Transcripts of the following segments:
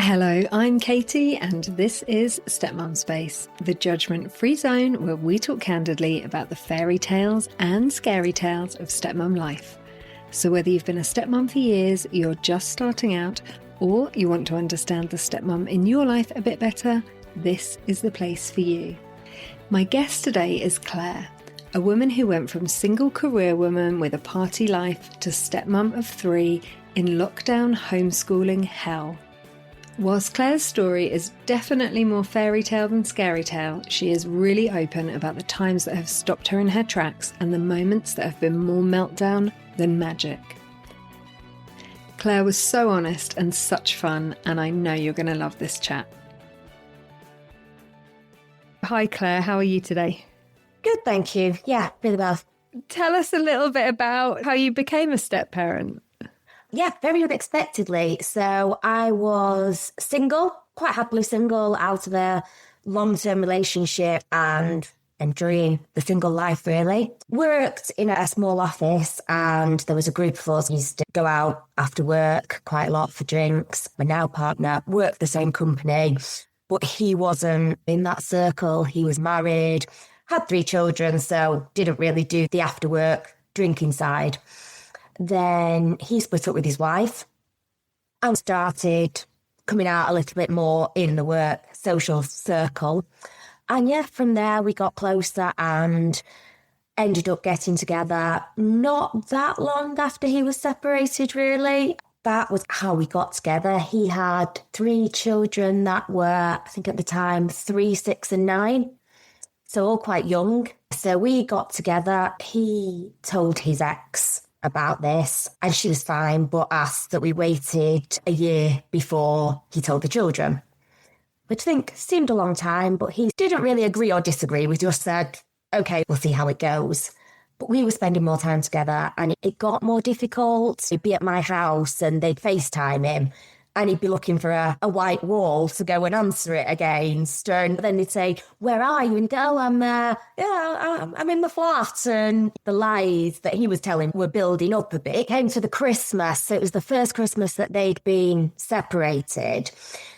Hello, I'm Katie, and this is Stepmum Space, the judgment-free zone where we talk candidly about the fairy tales and scary tales of stepmom life. So whether you've been a stepmom for years, you're just starting out, or you want to understand the stepmom in your life a bit better, this is the place for you. My guest today is Clare, a woman who went from single career woman with a party life to stepmom of 3 in lockdown homeschooling hell. Whilst Clare's story is definitely more fairy tale than scary tale, she is really open about the times that have stopped her in her tracks and the moments that have been more meltdown than magic. Clare was so honest and such fun, and I know you're going to love this chat. Hi Clare, how are you today? Good, thank you. Yeah, really well. Tell us a little bit about how you became a step-parent. Yeah, very unexpectedly. So I was single, quite happily single, out of a long-term relationship and enjoying the single life, really. Worked in a small office and there was a group of us who used to go out after work quite a lot for drinks. My now partner worked for the same company, but he wasn't in that circle. He was married, had 3 children, so didn't really do the after-work drinking side. Then he split up with his wife and started coming out a little bit more in the work social circle. And yeah, from there we got closer and ended up getting together not that long after he was separated, really. That was how we got together. He had 3 children that were, I think at the time, 3, 6 and 9. So all quite young. So we got together. He told his ex about this and she was fine, but asked that we waited a year before he told the children, which I think seemed a long time, but he didn't really agree or disagree. We just said, okay, we'll see how it goes. But we were spending more time together and it got more difficult. He'd be at my house and they'd FaceTime him and he'd be looking for a white wall to go and answer it against. And then they'd say, where are you? And he'd go, I'm in the flat. And the lies that he was telling were building up a bit. It came to the Christmas. So it was the first Christmas that they'd been separated.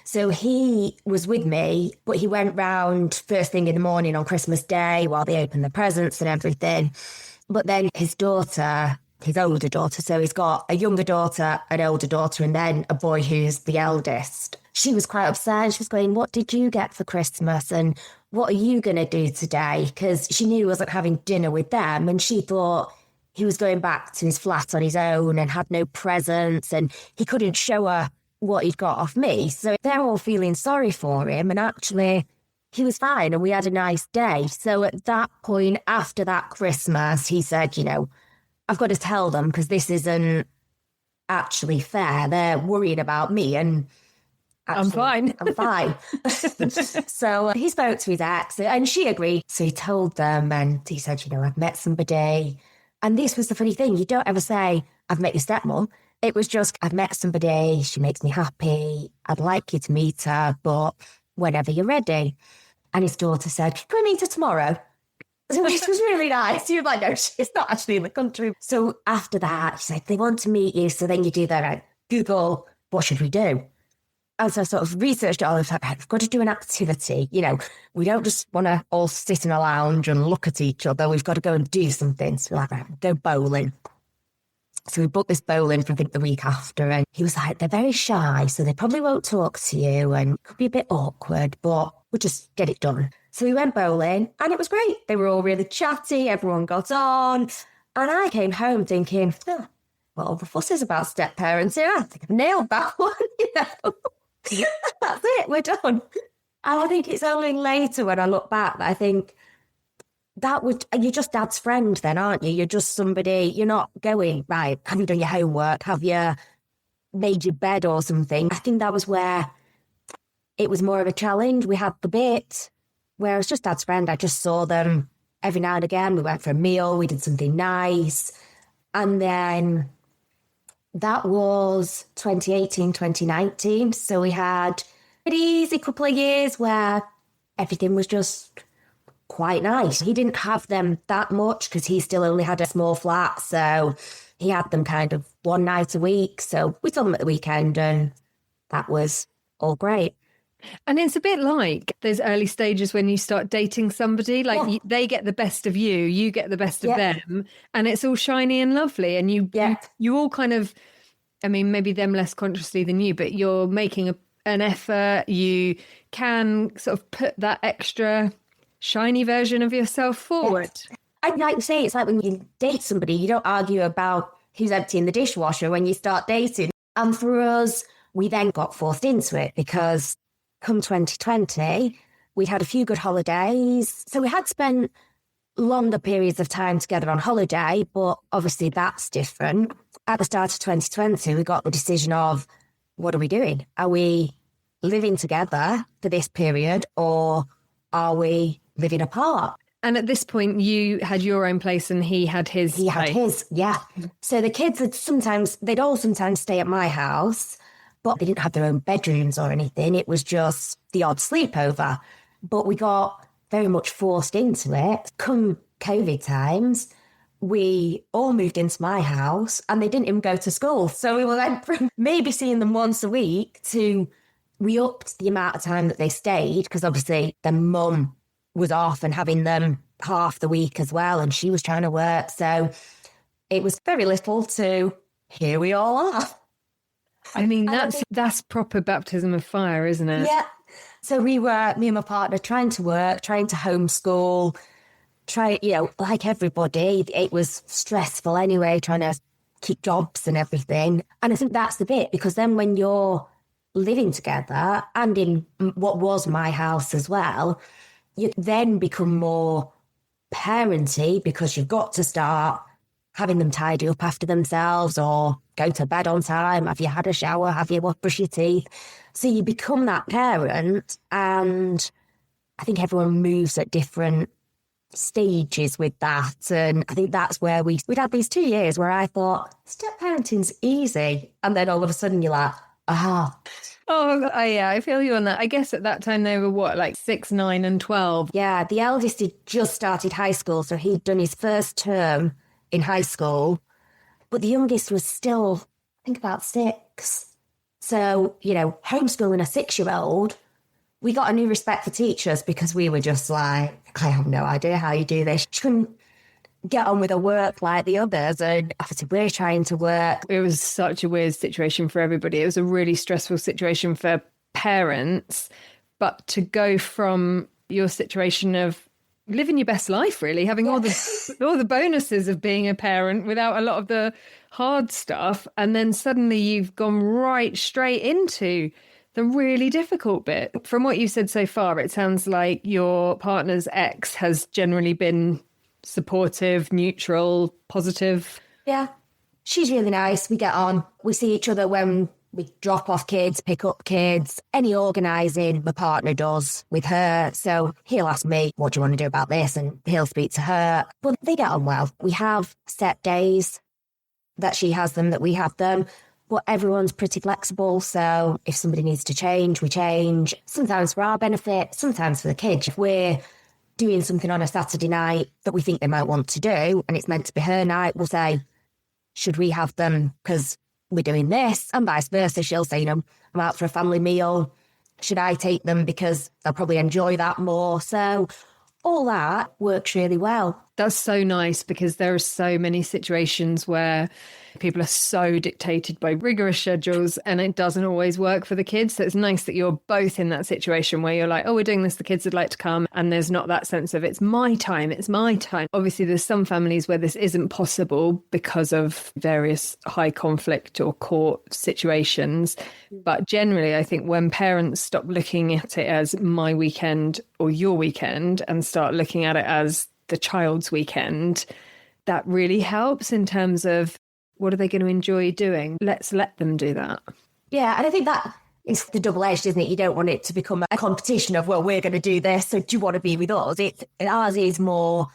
So he was with me, but he went round first thing in the morning on Christmas Day while they opened the presents and everything. But then his daughter, his older daughter, so he's got a younger daughter, an older daughter, and then a boy who's the eldest. She was quite upset. She was going, what did you get for Christmas? And what are you going to do today? Because she knew he wasn't having dinner with them. And she thought he was going back to his flat on his own and had no presents. And he couldn't show her what he'd got off me. So they're all feeling sorry for him. And actually, he was fine and we had a nice day. So at that point, after that Christmas, he said, I've got to tell them because this isn't actually fair. They're worrying about me and actually, I'm fine. So he spoke to his ex and she agreed. So he told them and he said, I've met somebody. And this was the funny thing. You don't ever say, I've met your stepmom. It was just, I've met somebody. She makes me happy. I'd like you to meet her, but whenever you're ready. And his daughter said, can we meet her tomorrow? Which was really nice. He was like, no, she's not actually in the country. So after that, he said, they want to meet you. So then you do that, Google, what should we do? And so I sort of researched it all. I was like, we've got to do an activity. We don't just want to all sit in a lounge and look at each other. We've got to go and do something. So we're like, right, go bowling. So we booked this bowling for, I think, the week after. And he was like, they're very shy, so they probably won't talk to you and it could be a bit awkward, but we'll just get it done. So we went bowling and it was great. They were all really chatty. Everyone got on. And I came home thinking, what all the fuss is about step parents here? I think I've nailed that one. That's it. We're done. And I think it's only later when I look back that I think you're just dad's friend then, aren't you? You're just somebody, you're not going, right, have you done your homework? Have you made your bed or something? I think that was where it was more of a challenge. We had the bit where I was just dad's friend. I just saw them every now and again. We went for a meal. We did something nice. And then that was 2018, 2019. So we had an easy couple of years where everything was just quite nice. He didn't have them that much because he still only had a small flat. So he had them kind of one night a week. So we saw them at the weekend and that was all great. And it's a bit like those early stages when you start dating somebody, like Yeah. they get the best of you, you get the best of Yeah. them, and it's all shiny and lovely. And you all kind of, I mean, maybe them less consciously than you, but you're making an effort. You can sort of put that extra shiny version of yourself forward. I'd like to say it's like when you date somebody, you don't argue about who's emptying the dishwasher when you start dating. And for us, we then got forced into it because come 2020, we'd had a few good holidays. So we had spent longer periods of time together on holiday, but obviously that's different. At the start of 2020, we got the decision of, what are we doing? Are we living together for this period or are we living apart? And at this point, you had your own place and he had his He had place. his, yeah. So the kids they'd all sometimes stay at my house, but they didn't have their own bedrooms or anything. It was just the odd sleepover. But we got very much forced into it. Come COVID times, we all moved into my house and they didn't even go to school. So we went from maybe seeing them once a week to we upped the amount of time that they stayed because obviously their mum was off and having them half the week as well. And she was trying to work. So it was very little to here we all are. I mean, that's proper baptism of fire, isn't it? Yeah. So we were, me and my partner, trying to work, trying to homeschool, like everybody. It was stressful anyway, trying to keep jobs and everything. And I think that's the bit, because then when you're living together and in what was my house as well, you then become more parenty because you've got to start having them tidy up after themselves or go to bed on time. Have you had a shower? Have you brushed your teeth? So you become that parent, and I think everyone moves at different stages with that. And I think that's where we'd had these 2 years where I thought, step parenting's easy. And then all of a sudden you're like, ah. Oh, yeah, I feel you on that. I guess at that time they were what, like 6, 9 and 12? Yeah, the eldest had just started high school, so he'd done his first term in high school. But the youngest was still, I think, about 6. So, homeschooling a 6-year-old, we got a new respect for teachers because we were just like, I have no idea how you do this. She couldn't get on with her work like the others, and obviously we're trying to work. It was such a weird situation for everybody. It was a really stressful situation for parents, but to go from your situation of living your best life, really, having all the bonuses of being a parent without a lot of the hard stuff, and then suddenly you've gone right straight into the really difficult bit. From what you said so far, it sounds like your partner's ex has generally been supportive, neutral, positive. Yeah, she's really nice. We get on. We see each other when we drop off kids, pick up kids. Any organising my partner does with her. So he'll ask me, what do you want to do about this? And he'll speak to her. But they get on well. We have set days that she has them, that we have them. But everyone's pretty flexible. So if somebody needs to change, we change. Sometimes for our benefit, sometimes for the kids. If we're doing something on a Saturday night that we think they might want to do, and it's meant to be her night, we'll say, should we have them because we're doing this? And vice versa. She'll say, I'm out for a family meal. Should I take them because they'll probably enjoy that more? So all that works really well. That's so nice, because there are so many situations where people are so dictated by rigorous schedules and it doesn't always work for the kids. So it's nice that you're both in that situation where you're like, oh, we're doing this, the kids would like to come. And there's not that sense of it's my time, it's my time. Obviously, there's some families where this isn't possible because of various high conflict or court situations. But generally, I think when parents stop looking at it as my weekend or your weekend and start looking at it as the child's weekend, that really helps in terms of what are they going to enjoy doing? Let's let them do that. Yeah, and I think that is the double-edged, isn't it? You don't want it to become a competition of, well, we're going to do this, so do you want to be with us? Ours is more,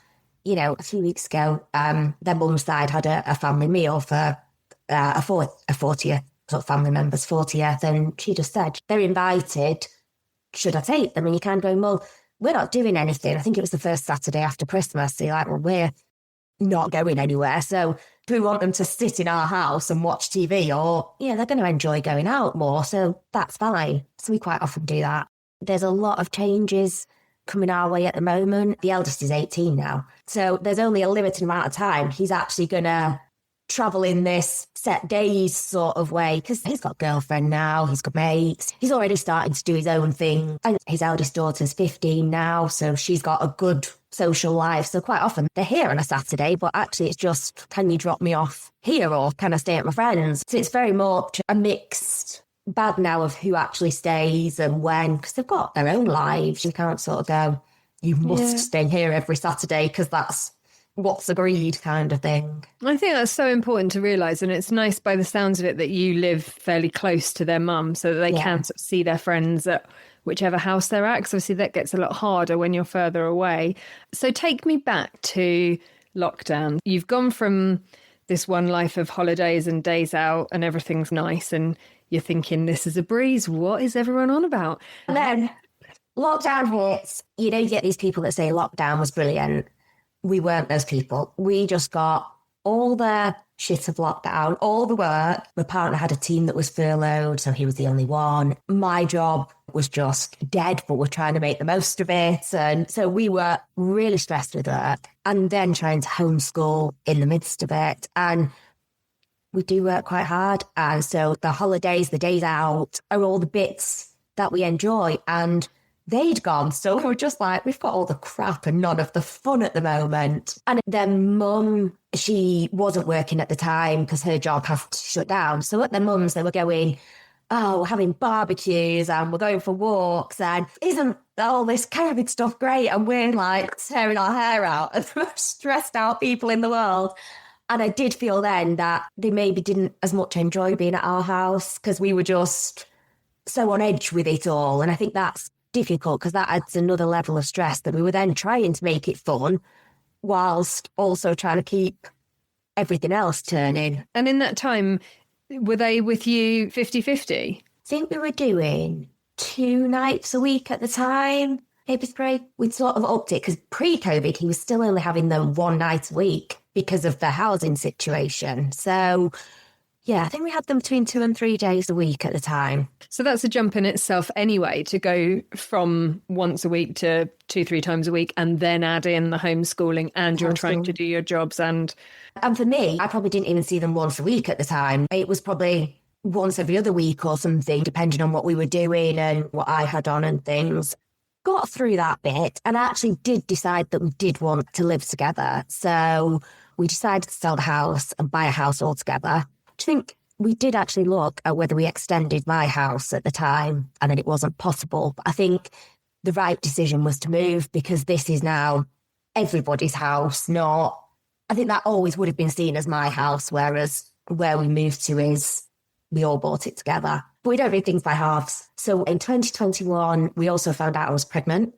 a few weeks ago, their mum's side had a family meal for a 40th, sort of family member's 40th, and she just said, they're invited, should I take them? And you're kind of going, well, we're not doing anything. I think it was the first Saturday after Christmas. So you're like, well, we're not going anywhere. So Do we want them to sit in our house and watch TV? Or, yeah, they're going to enjoy going out more. So that's fine. So we quite often do that. There's a lot of changes coming our way at the moment. The eldest is 18 now. So there's only a limited amount of time he's actually going to travel in this set days sort of way, because he's got a girlfriend now, he's got mates, he's already starting to do his own thing. And his eldest daughter's 15 now, so she's got a good social life. So quite often they're here on a Saturday, but actually it's just, can you drop me off here or can I stay at my friend's? So it's very much a mixed bag now of who actually stays and when, because they've got their own lives. You can't sort of go, you must stay here every Saturday because that's what's agreed kind of thing. I think that's so important to realise, and it's nice by the sounds of it that you live fairly close to their mum so that they can sort of see their friends at whichever house they're at, because obviously that gets a lot harder when you're further away. So take me back to lockdown. You've gone from this one life of holidays and days out and everything's nice and you're thinking this is a breeze, what is everyone on about? And then lockdown hits, you get these people that say lockdown was brilliant. We weren't those people. We just got all the shit of lockdown, all the work. My partner had a team that was furloughed, so he was the only one. My job was just dead, but we're trying to make the most of it. And so we were really stressed with work and then trying to homeschool in the midst of it. And we do work quite hard. And so the holidays, the days out are all the bits that we enjoy. And they'd gone. So we were just like, we've got all the crap and none of the fun at the moment. And then mum, she wasn't working at the time because her job had to shut down. So at their mum's, they were going, oh, we're having barbecues and we're going for walks. And isn't all this camping stuff great? And we're like tearing our hair out as the most stressed out people in the world. And I did feel then that they maybe didn't as much enjoy being at our house because we were just so on edge with it all. And I think that's difficult because that adds another level of stress that we were then trying to make it fun whilst also trying to keep everything else turning. And in that time, were they with you 50-50? I think we were doing 2 nights a week at the time, maybe 3. We'd sort of upped it because pre-COVID, he was still only having them 1 night a week because of the housing situation. So yeah, I think we had them between 2 and 3 days a week at the time. So that's a jump in itself anyway, to go from once a week to 2-3 times a week and then add in the homeschooling and you're trying to do your jobs. And for me, I probably didn't even see them once a week at the time. It was probably once every other week or something, depending on what we were doing and what I had on and things. Got through that bit and actually did decide that we did want to live together. So we decided to sell the house and buy a house altogether. I think we did actually look at whether we extended my house at the time and then it wasn't possible. But I think the right decision was to move because this is now everybody's house, not... I think that always would have been seen as my house, whereas where we moved to is we all bought it together. But we don't do things by halves. So in 2021, we also found out I was pregnant,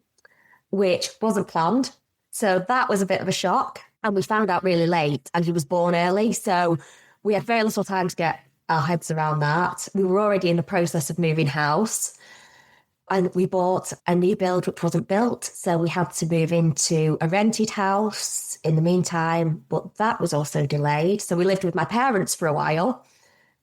which wasn't planned. So that was a bit of a shock. And we found out really late and he was born early. So we had very little time to get our heads around that. We were already in the process of moving house and we bought a new build which wasn't built. So we had to move into a rented house in the meantime, but that was also delayed. So we lived with my parents for a while,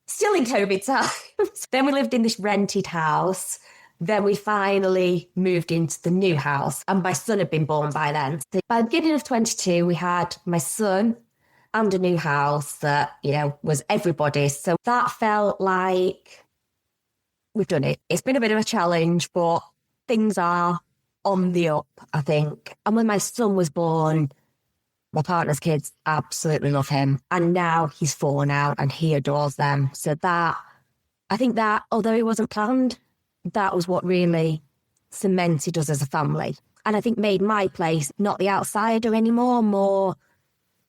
still in COVID times. Then we lived in this rented house. Then we finally moved into the new house and my son had been born by then. So by the beginning of 22, we had my son and a new house that, was everybody's. So that felt like we've done it. It's been a bit of a challenge, but things are on the up, I think. And when my son was born, my partner's kids absolutely love him. And now he's 4 now and he adores them. So that, I think that, although it wasn't planned, that was what really cemented us as a family. And I think made my place not the outsider anymore, more...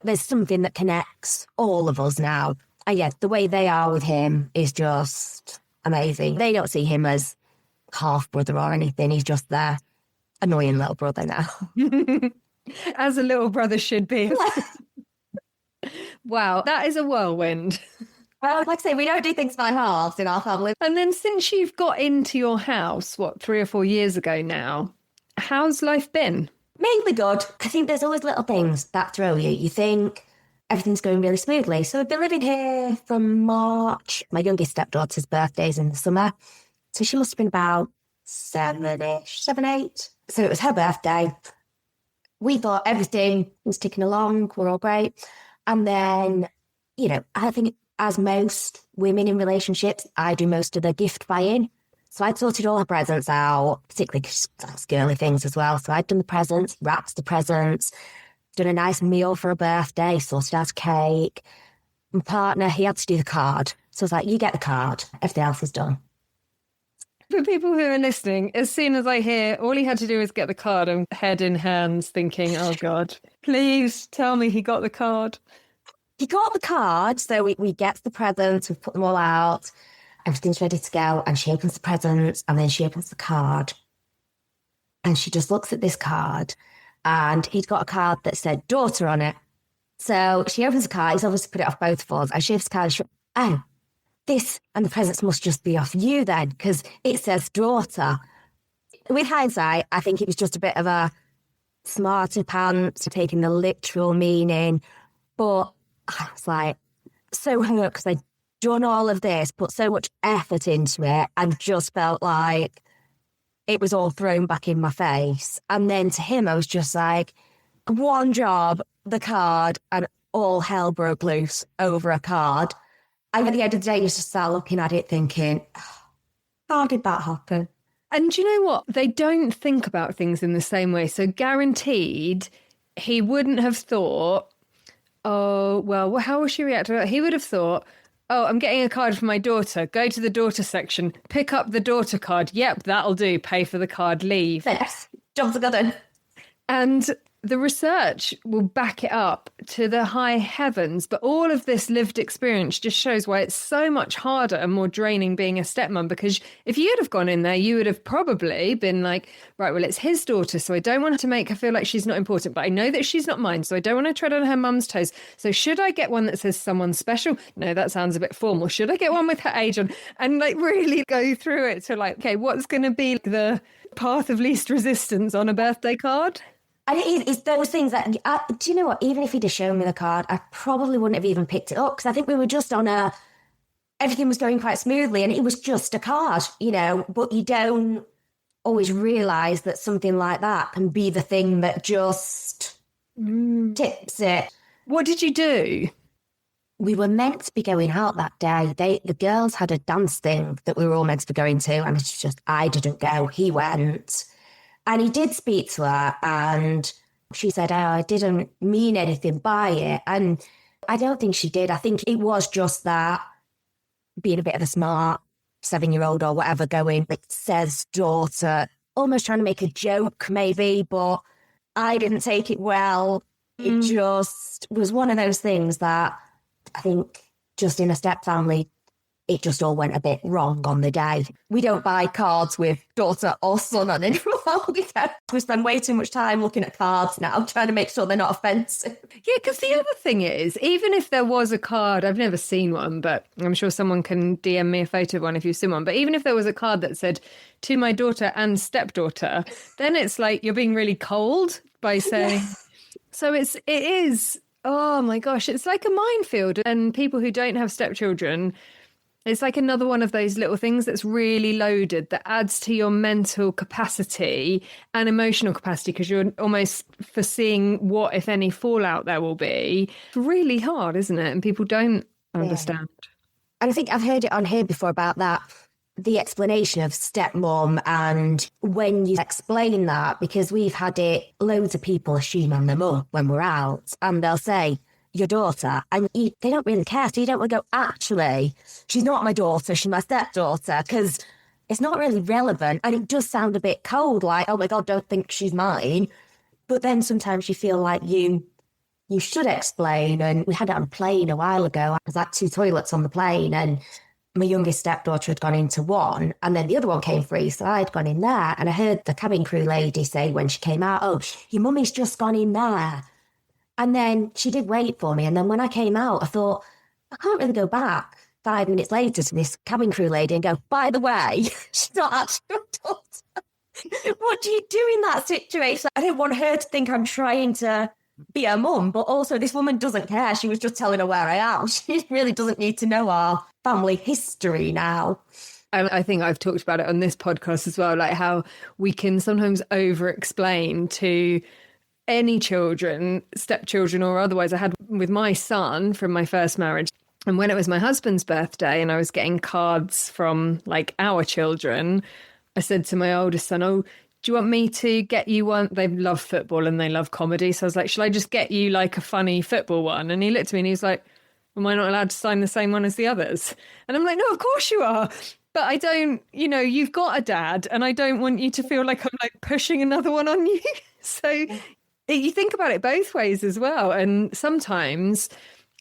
There's something that connects all of us now. And yeah, the way they are with him is just amazing. They don't see him as half-brother or anything. He's just their annoying little brother now. As a little brother should be. Wow, that is a whirlwind. Well, like I say, we don't do things by halves in our family. And then since you've got into your house, 3 or 4 years ago now, how's life been? Mainly good. I think there's always little things that throw you. You think, everything's going really smoothly. So we've been living here from March. My youngest stepdaughter's birthday's in the summer. So she must have been about 7-ish, 7, 8. So it was her birthday. We thought everything was ticking along. We're all great. And then, you know, I think as most women in relationships, I do most of the gift buying. So I'd sorted all her presents out, particularly because she likes girly things as well. So I'd done the presents, wrapped the presents, done a nice meal for her birthday, sorted out a cake. My partner, he had to do the card. So I was like, you get the card. Everything else is done. For people who are listening, as soon as I hear all he had to do was get the card, I'm head in hands thinking, oh God, please tell me he got the card. He got the card, so we get the presents, we put them all out, everything's ready to go, and she opens the presents, and then she opens the card. And she just looks at this card, and he'd got a card that said daughter on it. So she opens the card, he's obviously put it off both of us, and she opens the card, and she went, oh, this and the presents must just be off you then, because it says daughter. With hindsight, I think it was just a bit of a smarter pants, taking the literal meaning. But I was like, so hurt because I'd done all of this, put so much effort into it, and just felt like it was all thrown back in my face. And then to him, I was just like, one job, the card, and all hell broke loose over a card. And at the end of the day, you just start looking at it thinking, how did that happen? And you know what? They don't think about things in the same way. So guaranteed, he wouldn't have thought, oh, well, how will she react to it? He would have thought, oh, I'm getting a card for my daughter. Go to the daughter section, pick up the daughter card. Yep, that'll do. Pay for the card, leave. Yes, jobs are good. And the research will back it up to the high heavens, but all of this lived experience just shows why it's so much harder and more draining being a stepmom, because if you'd have gone in there, you would have probably been like, right, well, it's his daughter, so I don't want to make her feel like she's not important, but I know that she's not mine, so I don't want to tread on her mum's toes. So should I get one that says someone special? No, that sounds a bit formal. Should I get one with her age on? And like really go through it to like, okay, what's going to be the path of least resistance on a birthday card? And it's those things that, do you know what, even if he'd have shown me the card, I probably wouldn't have even picked it up, because I think we were just on everything was going quite smoothly and it was just a card, you know, but you don't always realise that something like that can be the thing that just tips it. What did you do? We were meant to be going out that day. The girls had a dance thing that we were all meant to be going to, and it's just, I didn't go, he went. And he did speak to her, and she said, oh, I didn't mean anything by it. And I don't think she did. I think it was just that being a bit of a smart 7-year-old or whatever going, it says daughter, almost trying to make a joke maybe, but I didn't take it well. It just was one of those things that I think just in a step family, it just all went a bit wrong on the day. We don't buy cards with daughter or son on it. We spend way too much time looking at cards now, trying to make sure they're not offensive. Yeah, because the other thing is, even if there was a card, I've never seen one, but I'm sure someone can DM me a photo of one if you've seen one. But even if there was a card that said, to my daughter and stepdaughter, then it's like you're being really cold by saying... Yeah. So it is, oh my gosh, it's like a minefield. And people who don't have stepchildren... It's like another one of those little things that's really loaded that adds to your mental capacity and emotional capacity, because you're almost foreseeing what, if any, fallout there will be. It's really hard, isn't it? And people don't understand. And I think I've heard it on here before about that, the explanation of stepmom, and when you explain that, because we've had it, loads of people assume I'm the mum when we're out, and they'll say, your daughter, and they don't really care. So you don't want to go, actually, she's not my daughter, she's my stepdaughter, because it's not really relevant. And it does sound a bit cold, like, oh my God, don't think she's mine. But then sometimes you feel like you should explain. And we had it on a plane a while ago. I was at 2 toilets on the plane, and my youngest stepdaughter had gone into one, and then the other one came free, so I'd gone in there. And I heard the cabin crew lady say when she came out, oh, your mummy's just gone in there. And then she did wait for me. And then when I came out, I thought, I can't really go back 5 minutes later to this cabin crew lady and go, by the way, she's not actually your daughter. What do you do in that situation? I don't want her to think I'm trying to be her mum, but also this woman doesn't care. She was just telling her where I am. She really doesn't need to know our family history now. And I think I've talked about it on this podcast as well, like how we can sometimes over-explain to any children, stepchildren or otherwise. I had with my son from my first marriage. And when it was my husband's birthday and I was getting cards from like our children, I said to my oldest son, oh, do you want me to get you one? They love football and they love comedy. So I was like, shall I just get you like a funny football one? And he looked at me and he was like, am I not allowed to sign the same one as the others? And I'm like, no, of course you are. But I don't, you've got a dad and I don't want you to feel like I'm like pushing another one on you. So you think about it both ways as well. And sometimes,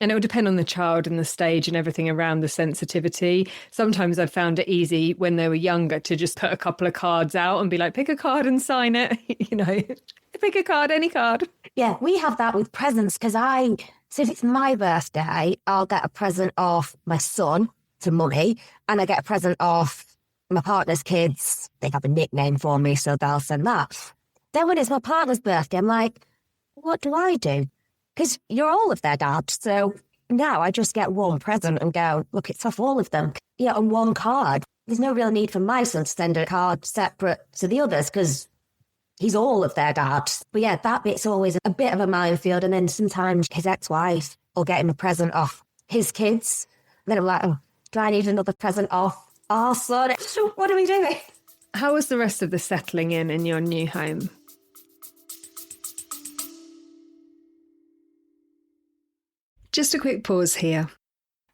and it will depend on the child and the stage and everything around the sensitivity. Sometimes I've found it easy when they were younger to just put a couple of cards out and be like, pick a card and sign it, pick a card, any card. Yeah, we have that with presents because so if it's my birthday, I'll get a present off my son to mummy and I get a present off my partner's kids. They have a nickname for me, so they'll send that. Then when it's my partner's birthday, I'm like, what do I do? Because you're all of their dad. So now I just get one present and go, look, it's off all of them. Yeah, on one card. There's no real need for my son to send a card separate to the others because he's all of their dads. But yeah, that bit's always a bit of a minefield. And then sometimes his ex-wife will get him a present off his kids. And then I'm like, oh, do I need another present off our son? What are we doing? How was the rest of the settling in your new home? Just a quick pause here.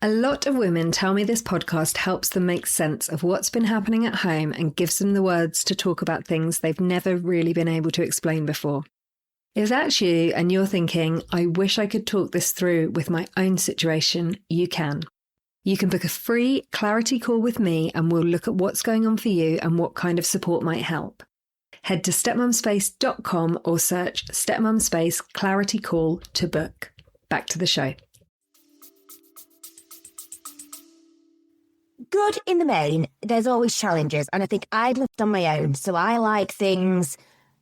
A lot of women tell me this podcast helps them make sense of what's been happening at home and gives them the words to talk about things they've never really been able to explain before. If that's you and you're thinking, I wish I could talk this through with my own situation, you can. You can book a free clarity call with me and we'll look at what's going on for you and what kind of support might help. Head to stepmumspace.com or search stepmumspace clarity call to book. Back to the show. Good in the main, there's always challenges. And I think I'd lived on my own. So I like things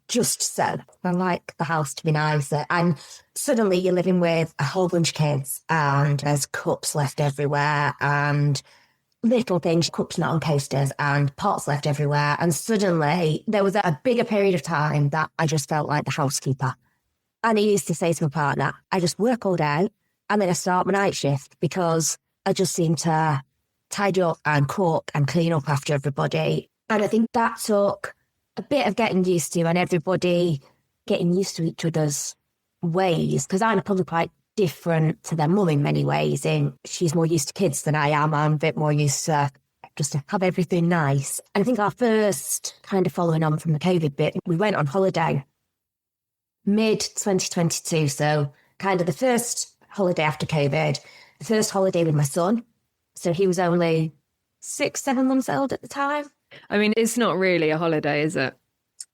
just so. I like the house to be nicer. And suddenly you're living with a whole bunch of kids and there's cups left everywhere and little things, cups not on coasters and pots left everywhere. And suddenly there was a bigger period of time that I just felt like the housekeeper. And I used to say to my partner, I just work all day and then I start my night shift because I just seem to tidy up and cook and clean up after everybody. And I think that took a bit of getting used to and everybody getting used to each other's ways because I'm probably quite different to their mum in many ways. And she's more used to kids than I am. I'm a bit more used to just to have everything nice. And I think our first kind of following on from the COVID bit, we went on holiday mid-2022. So kind of the first holiday after COVID, the first holiday with my son. So he was only 6-7 months old at the time. I mean, it's not really a holiday, is it?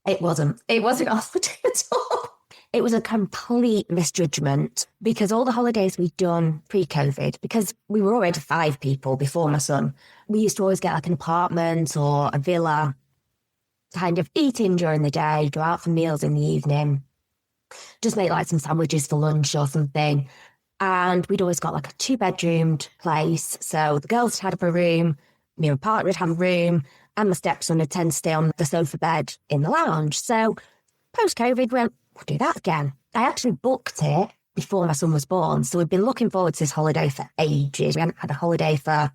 It wasn't. It wasn't a holiday at all. It was a complete misjudgment because all the holidays we'd done pre-COVID, because we were already 5 people before my son, we used to always get like an apartment or a villa, kind of eat in during the day, go out for meals in the evening, just make like some sandwiches for lunch or something. And we'd always got like a 2-bedroomed place. So the girls had a room, me and my partner would have a room, and my stepson would tend to stay on the sofa bed in the lounge. So post-COVID, we'll do that again. I actually booked it before my son was born. So we'd been looking forward to this holiday for ages. We hadn't had a holiday for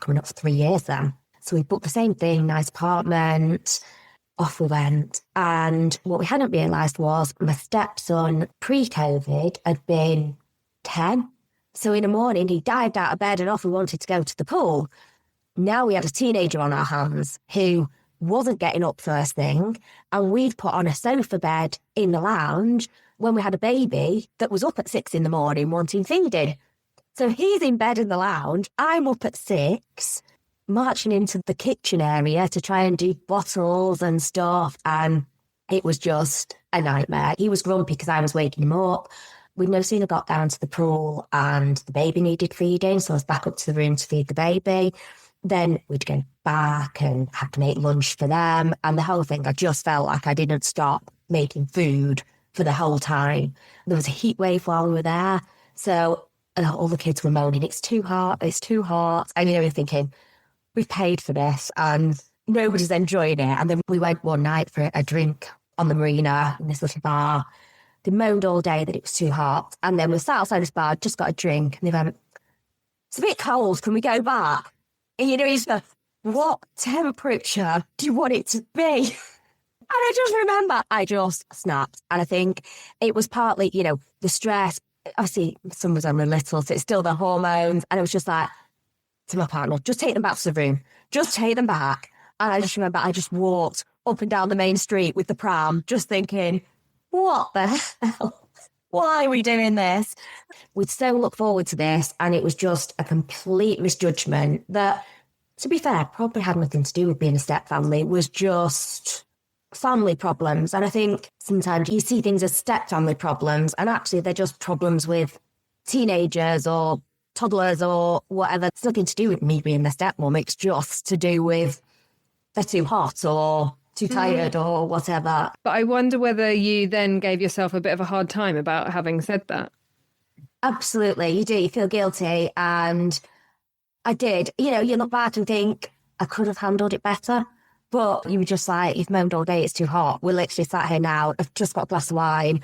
coming up for 3 years then. So we booked the same thing, nice apartment, off we went. And what we hadn't realised was my stepson pre-COVID had been 10. So in the morning, he dived out of bed and off we wanted to go to the pool. Now we had a teenager on our hands who wasn't getting up first thing. And we'd put on a sofa bed in the lounge when we had a baby that was up at 6 in the morning wanting feeding. So he's in bed in the lounge. I'm up at 6, marching into the kitchen area to try and do bottles and stuff. And it was just a nightmare. He was grumpy because I was waking him up. We no sooner got down to the pool and the baby needed feeding, so I was back up to the room to feed the baby. Then we'd go back and have to make lunch for them. And the whole thing, I just felt like I didn't stop making food for the whole time. There was a heat wave while we were there. So all the kids were moaning, it's too hot, it's too hot. And, you're thinking, we've paid for this and nobody's enjoying it. And then we went one night for a drink on the marina in this little bar. They moaned all day that it was too hot. And then we sat outside this bar, just got a drink. And they went, it's a bit cold, can we go back? And he's like, what temperature do you want it to be? And I just remember, I just snapped. And I think it was partly, the stress. Obviously, son was only little, so it's still the hormones. And it was just like, to my partner, just take them back to the room. Just take them back. And I just remember I just walked up and down the main street with the pram, just thinking, what the hell? Why are we doing this? We'd so look forward to this, and it was just a complete misjudgment that, to be fair, probably had nothing to do with being a step family. It was just family problems. And I think sometimes you see things as step family problems, and actually they're just problems with teenagers or toddlers or whatever. It's nothing to do with me being the stepmom. It's just to do with they're too hot or too tired or whatever. But I wonder whether you then gave yourself a bit of a hard time about having said that. Absolutely, you do. You feel guilty. And I did. You look back and think, I could have handled it better. But you were just like, you've moaned all day, it's too hot. We're literally sat here now, I've just got a glass of wine,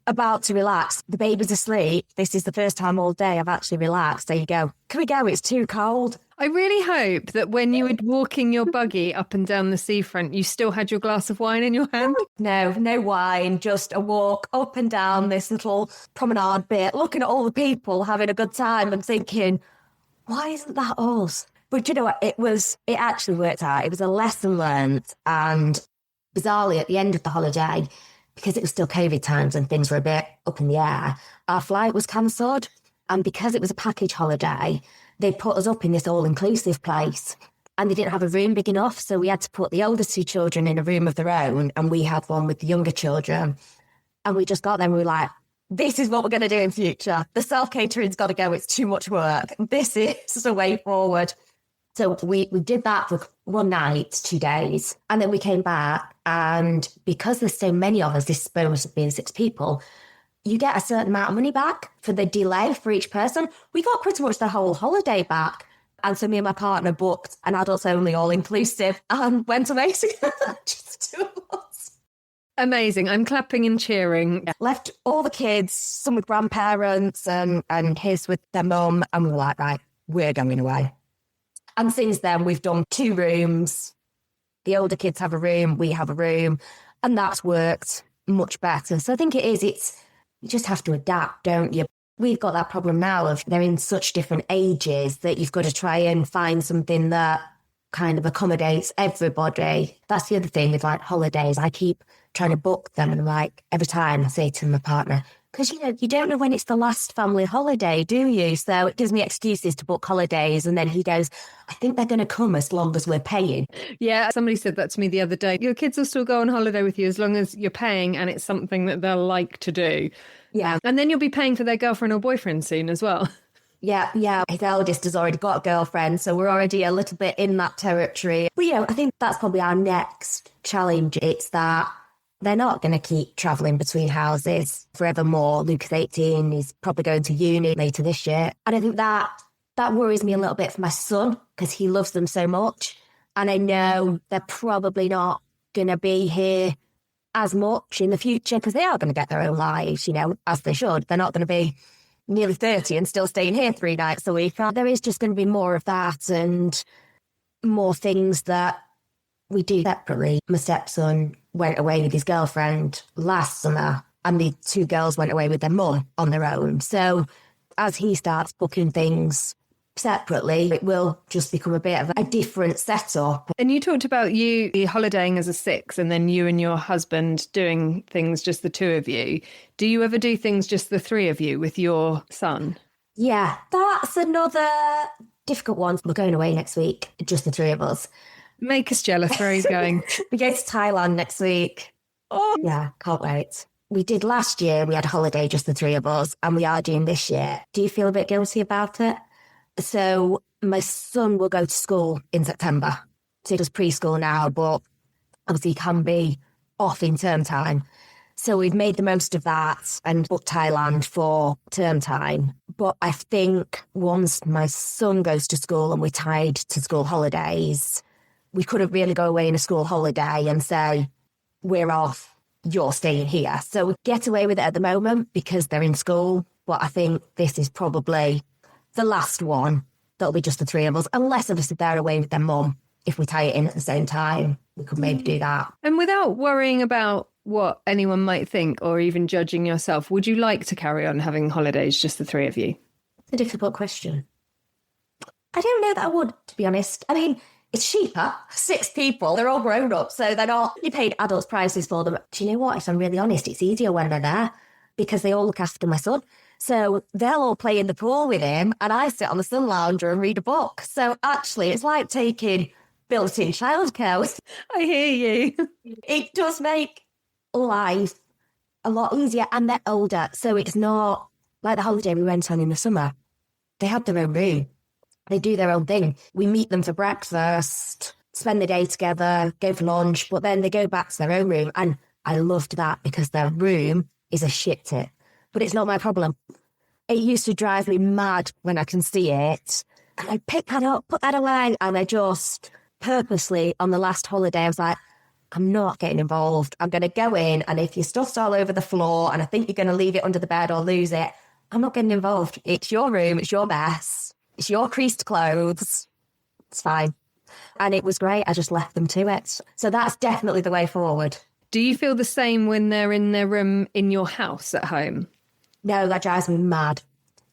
about to relax. The baby's asleep. This is the first time all day I've actually relaxed. There you go. Can we go? It's too cold. I really hope that when you were walking your buggy up and down the seafront, you still had your glass of wine in your hand. No wine, just a walk up and down this little promenade bit, looking at all the people having a good time and thinking, why isn't that us? But you know what? It actually worked out. It was a lesson learned. And bizarrely, at the end of the holiday, because it was still COVID times and things were a bit up in the air, our flight was cancelled. And because it was a package holiday, they put us up in this all-inclusive place. And they didn't have a room big enough. So we had to put the older two children in a room of their own. And we had one with the younger children. And we just got there and we were like, this is what we're going to do in future. The self-catering's got to go. It's too much work. This is the way forward. So we did that for one night, 2 days, and then we came back. And because there's so many of us, this bonus of being 6 people, you get a certain amount of money back for the delay for each person. We got pretty much the whole holiday back. And so me and my partner booked an adults only all-inclusive and went amazing. Just 2 of us. Amazing. I'm clapping and cheering. Left all the kids, some with grandparents and his with their mum. And we were like, right, we're going away. And since then, we've done 2 rooms. The older kids have a room, we have a room, and that's worked much better. So I think you just have to adapt, don't you? We've got that problem now of they're in such different ages that you've got to try and find something that kind of accommodates everybody. That's the other thing with like holidays. I keep trying to book them, and I'm like, every time I say to my partner, because, you don't know when it's the last family holiday, do you? So it gives me excuses to book holidays. And then he goes, I think they're going to come as long as we're paying. Yeah, somebody said that to me the other day. Your kids will still go on holiday with you as long as you're paying and it's something that they'll like to do. Yeah. And then you'll be paying for their girlfriend or boyfriend soon as well. Yeah. His eldest has already got a girlfriend, so we're already a little bit in that territory. But, I think that's probably our next challenge. It's that they're not going to keep travelling between houses forevermore. Luke is 18, he's probably going to uni later this year. And I think that worries me a little bit for my son because he loves them so much. And I know they're probably not going to be here as much in the future because they are going to get their own lives, as they should. They're not going to be nearly 30 and still staying here 3 nights a week. There is just going to be more of that and more things that we do separately. My stepson went away with his girlfriend last summer and the 2 girls went away with their mum on their own. So as he starts booking things separately, it will just become a bit of a different setup. And you talked about you holidaying as a 6 and then you and your husband doing things just the 2 of you. Do you ever do things just the 3 of you with your son? Yeah, that's another difficult one. We're going away next week, just the 3 of us. Make us jealous. Where are you going? We go to Thailand next week. Oh, yeah, can't wait. We did last year, we had a holiday, just the 3 of us, and we are doing this year. Do you feel a bit guilty about it? So my son will go to school in September. So he does preschool now, but obviously he can be off in term time. So we've made the most of that and booked Thailand for term time. But I think once my son goes to school and we're tied to school holidays, we couldn't really go away in a school holiday and say, we're off, you're staying here. So we get away with it at the moment because they're in school. But I think this is probably the last one that'll be just the three of us, unless obviously they're away with their mum. If we tie it in at the same time, we could maybe do that. And without worrying about what anyone might think or even judging yourself, would you like to carry on having holidays, just the three of you? It's a difficult question. I don't know that I would, to be honest. I mean, it's cheaper. 6 people, they're all grown up, so they're not, you paid adults' prices for them. Do you know what? If I'm really honest, it's easier when they're there because they all look after my son. So they'll all play in the pool with him and I sit on the sun lounger and read a book. So actually, it's like taking built-in childcare. I hear you. It does make life a lot easier, and they're older. So it's not like the holiday we went on in the summer. They have their own room. They do their own thing. We meet them for breakfast, spend the day together, go for lunch, but then they go back to their own room. And I loved that because their room is a shit tip. But it's not my problem. It used to drive me mad when I can see it. And I pick that up, put that away, and I just purposely, on the last holiday, I was like, I'm not getting involved. I'm going to go in, and if your stuff's all over the floor and I think you're going to leave it under the bed or lose it, I'm not getting involved. It's your room, it's your mess, it's your creased clothes. It's fine. And it was great. I just left them to it. So that's definitely the way forward. Do you feel the same when they're in their room in your house at home? No, that drives me mad.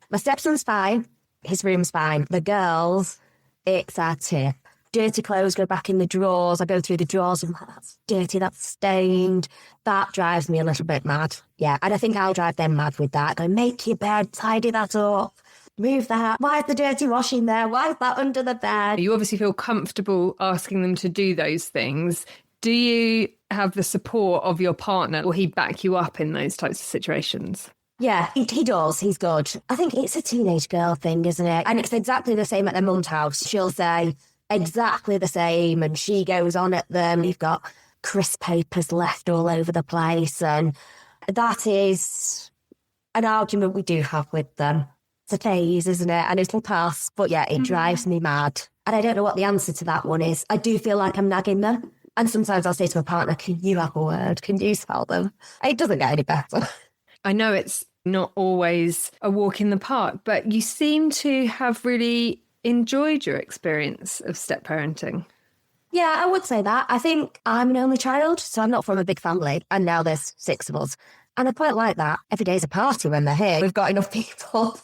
My stepson's fine. His room's fine. The girls, it's a tip. Dirty clothes go back in the drawers. I go through the drawers and I'm like, that's dirty, that's stained. That drives me a little bit mad. Yeah, and I think I'll drive them mad with that. Go, make your bed, tidy that up, move that. Why is the dirty washing there? Why is that under the bed? You obviously feel comfortable asking them to do those things. Do you have the support of your partner? Will he back you up in those types of situations? Yeah, he does. He's good. I think it's a teenage girl thing, isn't it? And it's exactly the same at their mum's house. She'll say exactly the same and she goes on at them. You've got crisp papers left all over the place. And that is an argument we do have with them. It's a phase, isn't it? And it'll pass. But yeah, it drives me mad. And I don't know what the answer to that one is. I do feel like I'm nagging them. And sometimes I'll say to my partner, can you have a word? Can you tell them? It doesn't get any better. I know it's not always a walk in the park, but you seem to have really enjoyed your experience of step parenting. Yeah, I would say that. I think I'm an only child, so I'm not from a big family, and now there's 6 of us. And I quite like that. Every day's a party when they're here. We've got enough people.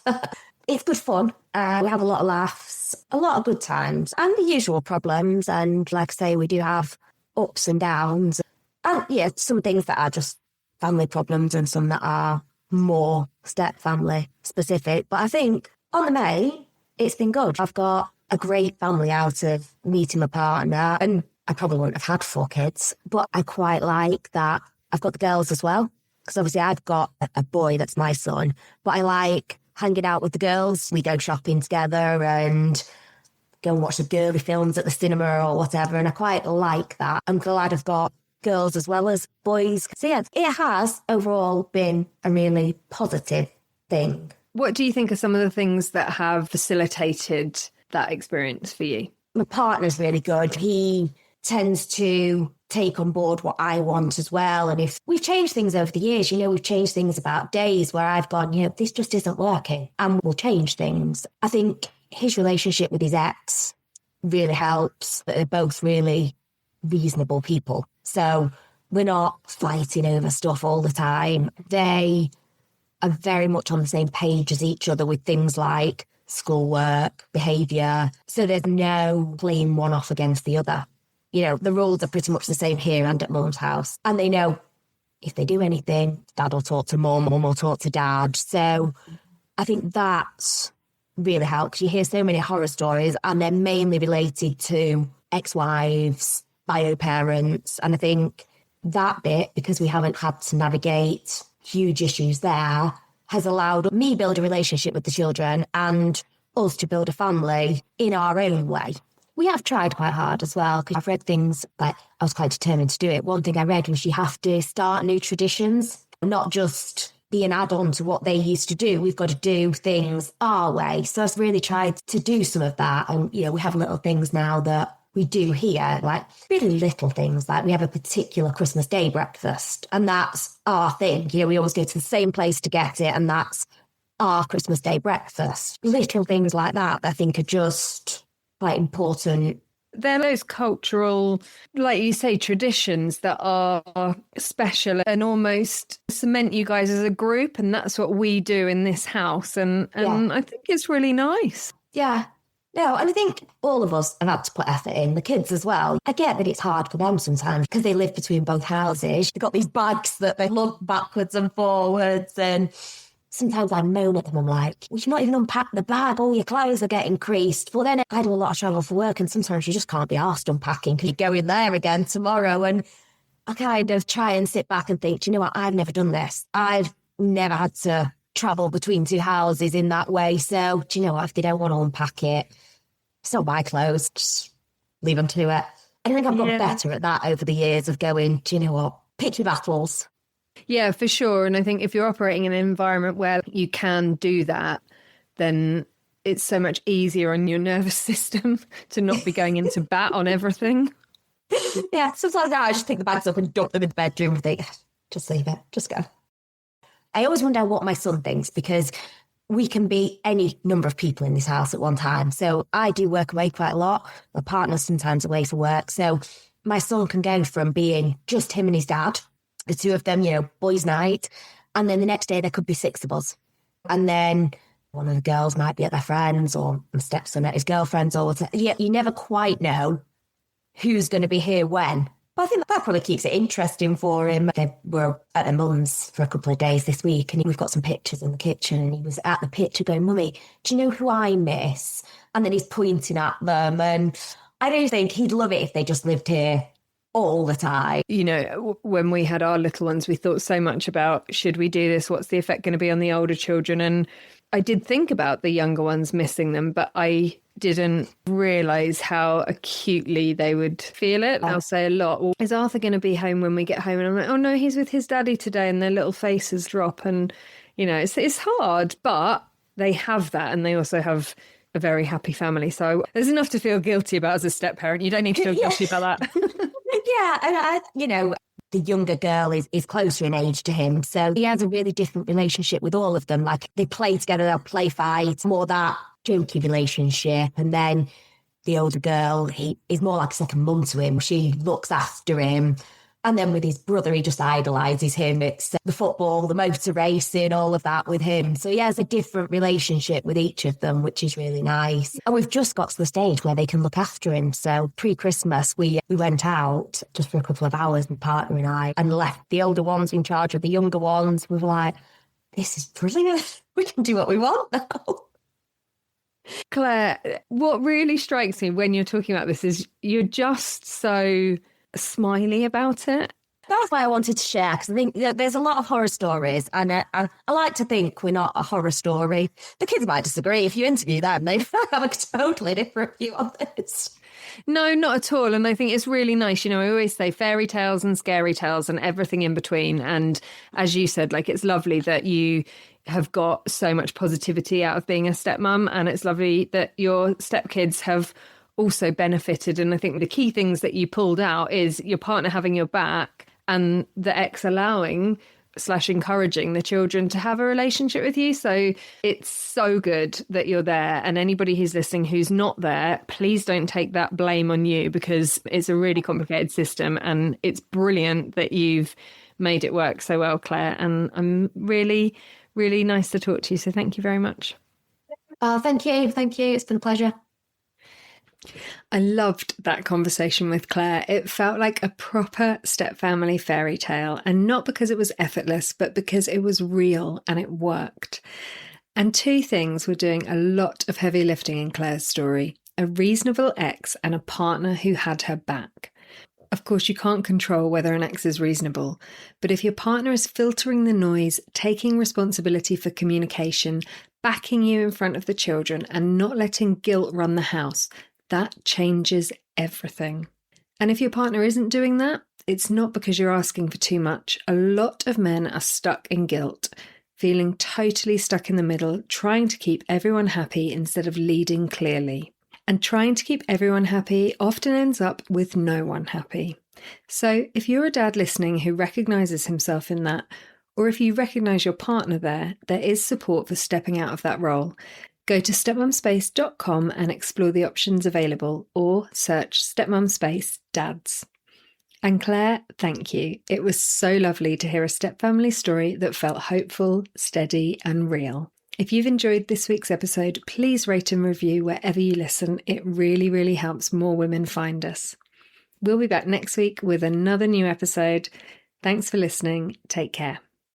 It's good fun. We have a lot of laughs, a lot of good times, and the usual problems. And like I say, we do have ups and downs. And yeah, some things that are just family problems and some that are more step family specific. But I think on the main, it's been good. I've got a great family out of meeting my partner, and I probably wouldn't have had 4 kids, but I quite like that I've got the girls as well, because obviously I've got a boy that's my son, but I like hanging out with the girls. We go shopping together and go and watch the girly films at the cinema or whatever, and I quite like that. I'm glad I've got girls as well as boys. So yeah, it has overall been a really positive thing. What do you think are some of the things that have facilitated that experience for you? My partner's really good. He tends to take on board what I want as well. And if we've changed things over the years, we've changed things about days where I've gone, this just isn't working, and we'll change things. I think his relationship with his ex really helps. They're both really reasonable people. So we're not fighting over stuff all the time. They are very much on the same page as each other with things like schoolwork, behaviour. So there's no playing one off against the other. The rules are pretty much the same here and at mum's house. And they know if they do anything, dad will talk to mum will talk to dad. So I think that really helps. You hear so many horror stories and they're mainly related to ex-wives, bio parents. And I think that bit, because we haven't had to navigate huge issues there, has allowed me build a relationship with the children and us to build a family in our own way. We have tried quite hard as well, because I've read things, like I was quite determined to do it. One thing I read was you have to start new traditions, not just be an add-on to what they used to do. We've got to do things our way. So I've really tried to do some of that. And, we have little things now that we do here, like really little things, like we have a particular Christmas Day breakfast, and that's our thing. We always go to the same place to get it, and that's our Christmas Day breakfast. Little things like that I think are just quite important. There are those cultural, like you say, traditions that are special and almost cement you guys as a group. And that's what we do in this house. And I think it's really nice. Yeah. No, and I think all of us have had to put effort in, the kids as well. I get that it's hard for them sometimes because they live between both houses. They've got these bags that they lug backwards and forwards, and sometimes I moan at them. I'm like, we should not even unpack the bag. All your clothes are getting creased. Well, then I do a lot of travel for work, and sometimes you just can't be arsed unpacking because you go in there again tomorrow. And I kind of try and sit back and think, do you know what? I've never done this. I've never had to travel between two houses in that way. So do you know what? If they don't want to unpack it, it's not my clothes. Just leave them to it. I think I've got better at that over the years of going, do you know what? Pick your battles. Yeah, for sure. And I think if you're operating in an environment where you can do that, then it's so much easier on your nervous system to not be going into bat on everything. Yeah, sometimes I just pick the bags up and dump them in the bedroom and think, just leave it, just go. I always wonder what my son thinks, because we can be any number of people in this house at one time. So I do work away quite a lot. My partner's sometimes away for work. So my son can go from being just him and his dad, the two of them, boys' night. And then the next day there could be six of us. And then one of the girls might be at their friends, or my stepson at his girlfriend's, or whatever. Yeah, you never quite know who's going to be here when. But I think that probably keeps it interesting for him. They were at their mum's for a couple of days this week, and we've got some pictures in the kitchen, and he was at the picture going, Mummy, do you know who I miss? And then he's pointing at them. And I don't think he'd love it if they just lived here all the time. When we had our little ones, we thought so much about, should we do this? What's the effect going to be on the older children? And I did think about the younger ones missing them, but I didn't realise how acutely they would feel it. They'll say a lot, well, is Arthur going to be home when we get home? And I'm like, oh no, he's with his daddy today. And their little faces drop. And, it's hard, but they have that. And they also have a very happy family. So there's enough to feel guilty about as a step parent. You don't need to feel guilty about that. Yeah, and the younger girl is closer in age to him. So he has a really different relationship with all of them. Like, they play together, they'll play fight, more that jokey relationship. And then the older girl, he is more like a second mum to him. She looks after him. And then with his brother, he just idolises him. It's the football, the motor racing, all of that with him. So he has a different relationship with each of them, which is really nice. And we've just got to the stage where they can look after him. So pre-Christmas, we went out just for a couple of hours, my partner and I, and left the older ones in charge of the younger ones. We were like, this is brilliant. We can do what we want now. Claire, what really strikes me when you're talking about this is you're just so smiley about it. That's why I wanted to share, because I think there's a lot of horror stories, and I like to think we're not a horror story. The kids might disagree. If you interview them, they have a totally different view on this. No, not at all. And I think it's really nice. I always say fairy tales and scary tales and everything in between. And as you said, it's lovely that you have got so much positivity out of being a stepmum, and it's lovely that your stepkids have also benefited. And I think the key things that you pulled out is your partner having your back, and the ex allowing / encouraging the children to have a relationship with you. So it's so good that you're there. And anybody who's listening who's not there, please don't take that blame on you, because it's a really complicated system, and it's brilliant that you've made it work so well, Claire. And I'm really, really nice to talk to you. So thank you very much. Thank you. Thank you. It's been a pleasure. I loved that conversation with Claire. It felt like a proper stepfamily fairy tale, and not because it was effortless, but because it was real and it worked. And two things were doing a lot of heavy lifting in Claire's story: a reasonable ex and a partner who had her back. Of course, you can't control whether an ex is reasonable, but if your partner is filtering the noise, taking responsibility for communication, backing you in front of the children, and not letting guilt run the house, That changes everything. And if your partner isn't doing that, it's not because you're asking for too much. A lot of men are stuck in guilt, feeling totally stuck in the middle, trying to keep everyone happy instead of leading clearly. And trying to keep everyone happy often ends up with no one happy. So if you're a dad listening who recognises himself in that, or if you recognise your partner there is support for stepping out of that role. Go to stepmumspace.com and explore the options available, or search Stepmumspace Dads. And Claire, thank you. It was so lovely to hear a stepfamily story that felt hopeful, steady, and real. If you've enjoyed this week's episode, please rate and review wherever you listen. It really, really helps more women find us. We'll be back next week with another new episode. Thanks for listening. Take care.